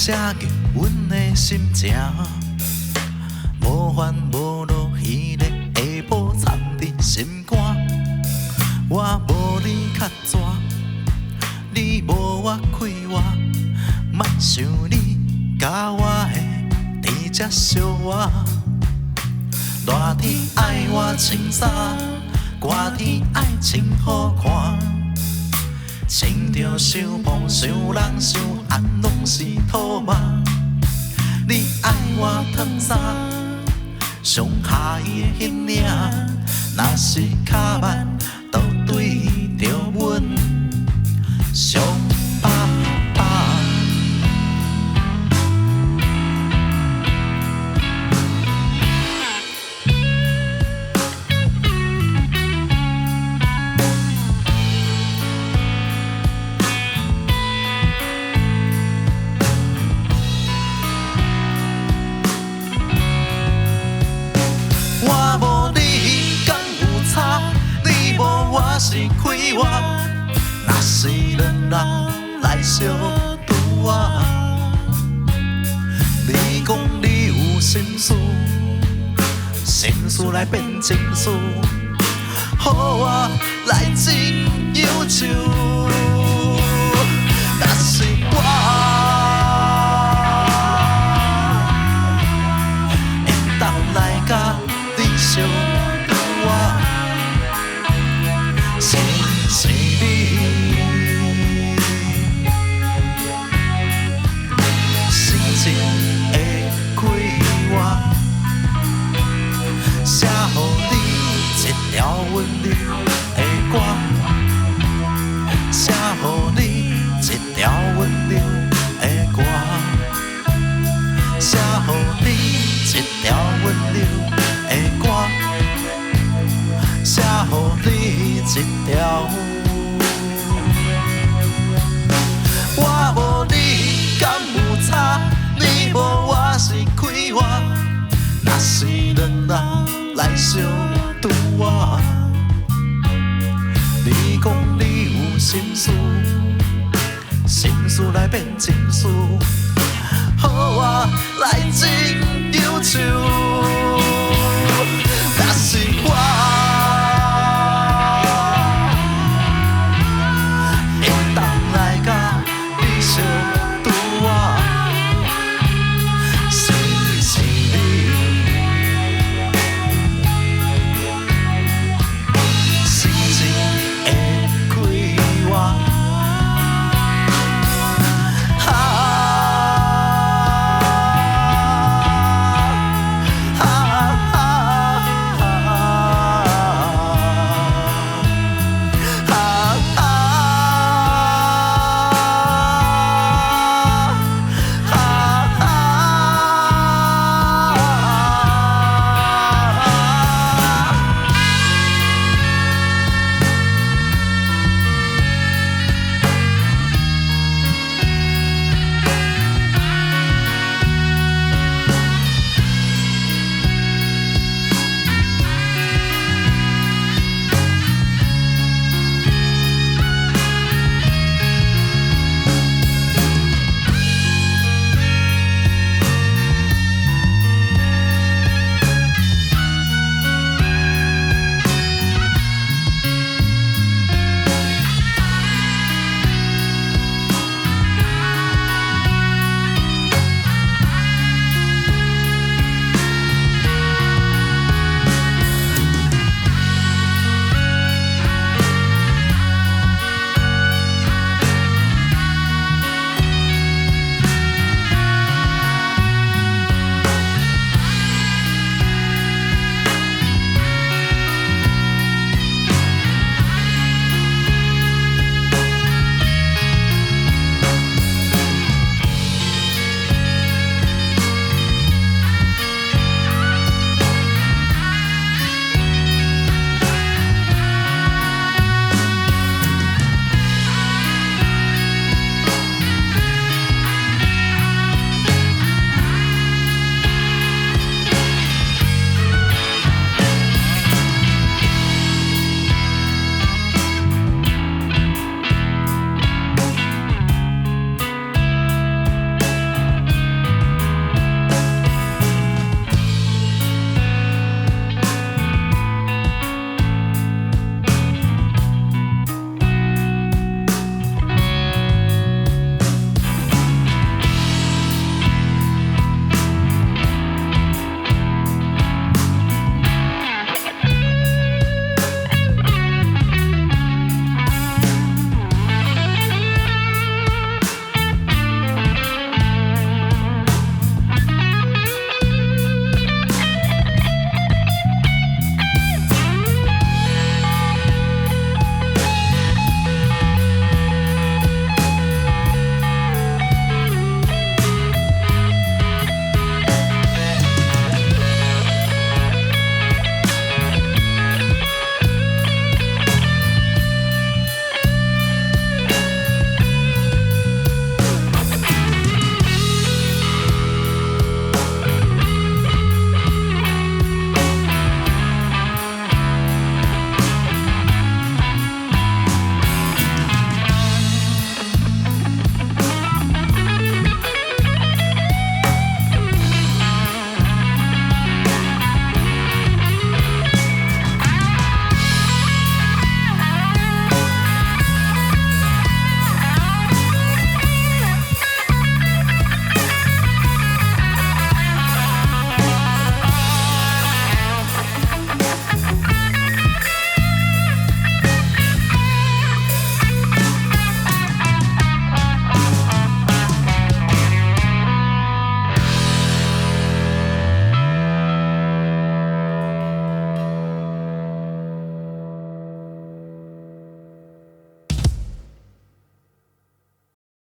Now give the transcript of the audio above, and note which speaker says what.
Speaker 1: 写给阮的心情，无烦无恼，彼个下晡藏伫心肝。我无你较绝，你无我开活，莫想你甲我的甜才相活。热天爱我穿衫，寒天爱穿好看。穿着伤风伤人伤暗，拢是土马。你爱我烫衫，上下伊的迄领，若是脚慢，都对着阮伤疤疤。我无你敢有差，你无我是快活。若是两人来相拄啊，你讲你有心事，心事来变情事，予我来亲忧愁。若是我会当来甲你相拄啊，是你心情的快活，写予你一条温柔的歌，写予你一条温柔的歌，写予你一条温柔的歌，写予你一条。我无你敢有差，你无我是快活。若是两人来相拄啊，你讲你有心事，心事来变情事，予我来亲